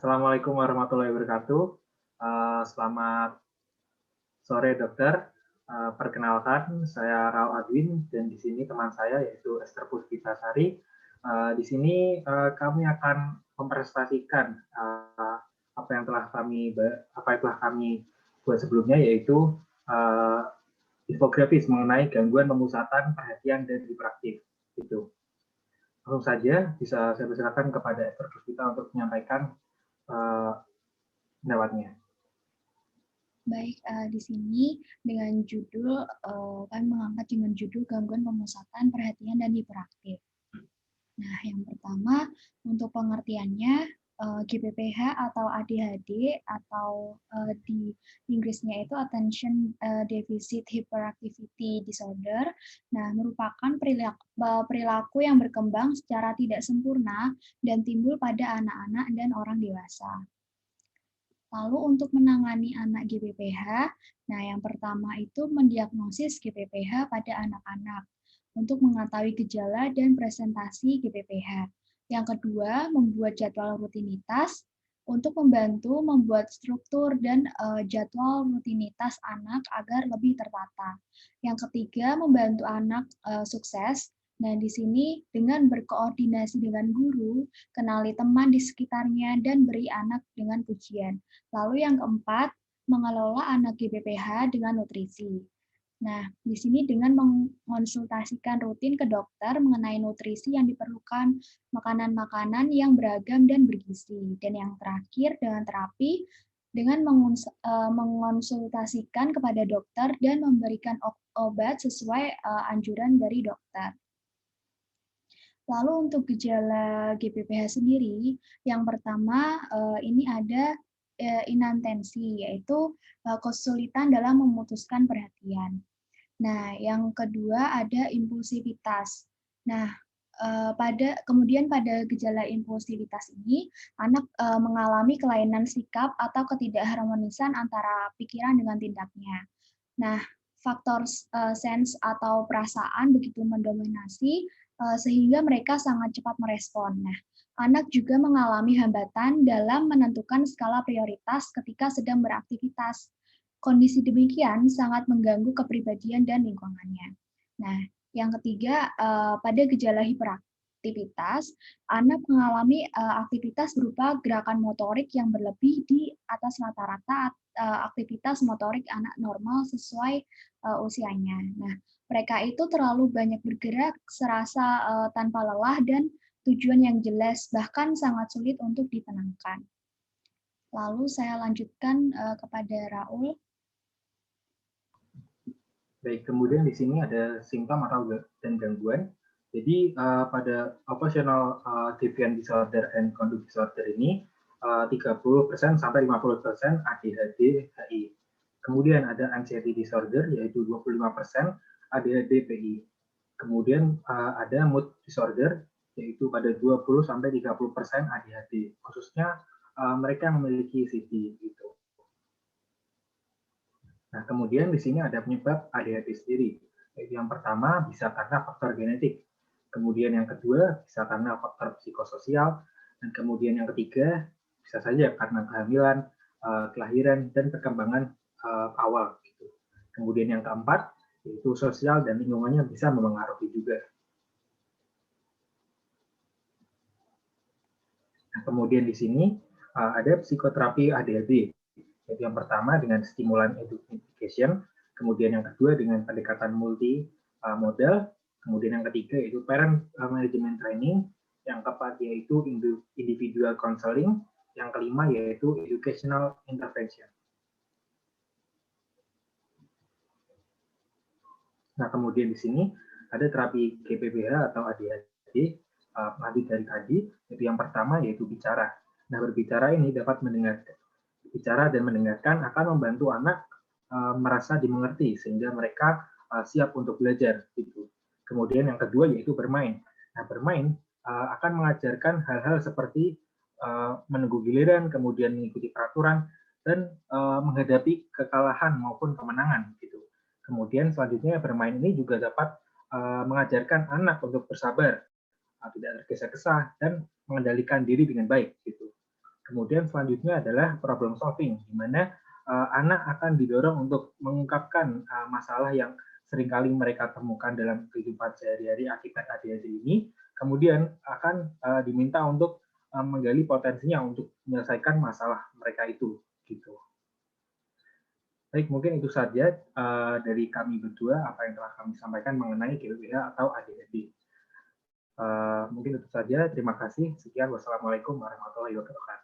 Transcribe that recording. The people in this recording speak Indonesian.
Assalamualaikum warahmatullahi wabarakatuh. Selamat sore, dokter. Perkenalkan, saya Rao Adwin dan di sini teman saya yaitu Esther Puspitasari. Di sini kami akan mempresentasikan apa yang telah kami buat sebelumnya, yaitu infografis mengenai gangguan pemusatan perhatian dan hiperaktif. Itu. Langsung saja bisa saya persilakan kepada Esther Puspita untuk menyampaikan pendapatnya. Baik, di sini dengan judul, kami mengangkat dengan judul gangguan pemusatan perhatian dan hiperaktif. Nah, yang pertama untuk pengertiannya, GPPH atau ADHD atau di Inggrisnya itu Attention Deficit Hyperactivity Disorder. Nah, merupakan perilaku yang berkembang secara tidak sempurna dan timbul pada anak-anak dan orang dewasa. Lalu untuk menangani anak GPPH, nah yang pertama itu mendiagnosis GPPH pada anak-anak untuk mengetahui gejala dan presentasi GPPH. Yang kedua, membuat jadwal rutinitas untuk membantu membuat struktur dan jadwal rutinitas anak agar lebih tertata. Yang ketiga, membantu anak sukses. Nah, di sini dengan berkoordinasi dengan guru, kenali teman di sekitarnya, dan beri anak dengan pujian. Lalu yang keempat, mengelola anak GPPH dengan nutrisi. Nah, di sini dengan mengonsultasikan rutin ke dokter mengenai nutrisi yang diperlukan, makanan-makanan yang beragam dan bergizi. Dan yang terakhir, dengan terapi, dengan mengonsultasikan kepada dokter dan memberikan obat sesuai anjuran dari dokter. Lalu untuk gejala GPPH sendiri, yang pertama ini ada inattensi, yaitu kesulitan dalam memutuskan perhatian. Nah, yang kedua ada impulsivitas. Nah, kemudian pada gejala impulsivitas ini, anak mengalami kelainan sikap atau ketidakharmonisan antara pikiran dengan tindaknya. Nah, faktor sense atau perasaan begitu mendominasi sehingga mereka sangat cepat merespon. Nah, anak juga mengalami hambatan dalam menentukan skala prioritas ketika sedang beraktivitas. Kondisi demikian sangat mengganggu kepribadian dan lingkungannya. Nah, yang ketiga, pada gejala hiperaktivitas, anak mengalami aktivitas berupa gerakan motorik yang berlebih di atas rata-rata aktivitas motorik anak normal sesuai usianya. Nah, mereka itu terlalu banyak bergerak, serasa tanpa lelah dan tujuan yang jelas, bahkan sangat sulit untuk ditenangkan. Lalu saya lanjutkan kepada Raul. Baik, kemudian di sini ada simptom dan gangguan. Jadi pada occasional deviant disorder and conduct disorder ini 30% sampai 50% ADHD HI. Kemudian ada anxiety disorder yaitu 25% ADHD PI. Kemudian ada mood disorder yaitu pada 20 sampai 30% ADHD, khususnya mereka yang memiliki CD gitu. Nah, kemudian di sini ada penyebab ADHD sendiri. Yaitu yang pertama bisa karena faktor genetik. Kemudian yang kedua bisa karena faktor psikososial. Dan kemudian yang ketiga bisa saja karena kehamilan, kelahiran, dan perkembangan awal. Gitu. Kemudian yang keempat yaitu sosial dan lingkungannya bisa memengaruhi juga. Nah, kemudian di sini ada psikoterapi ADHD. Jadi yang pertama dengan stimulan education, kemudian yang kedua dengan pendekatan multi modal, kemudian yang ketiga yaitu parent management training, yang keempat yaitu individual counseling, yang kelima yaitu educational intervention. Nah, kemudian di sini ada terapi GPPH atau ADHD lanjut dari tadi, yaitu yang pertama yaitu bicara. Nah, berbicara ini dapat bicara dan mendengarkan akan membantu anak merasa dimengerti sehingga mereka siap untuk belajar gitu. Kemudian yang kedua yaitu bermain. Nah, bermain akan mengajarkan hal-hal seperti menunggu giliran, kemudian mengikuti peraturan dan menghadapi kekalahan maupun kemenangan gitu. Kemudian selanjutnya bermain ini juga dapat mengajarkan anak untuk bersabar, tidak tergesa-gesa dan mengendalikan diri dengan baik gitu. Kemudian selanjutnya adalah problem solving, di mana anak akan didorong untuk mengungkapkan masalah yang seringkali mereka temukan dalam kehidupan sehari-hari akibat ADHD ini, kemudian akan diminta untuk menggali potensinya untuk menyelesaikan masalah mereka itu, gitu. Baik, mungkin itu saja dari kami berdua apa yang telah kami sampaikan mengenai GBH atau ADHD. Mungkin itu saja. Terima kasih. Sekian. Wassalamualaikum warahmatullahi wabarakatuh.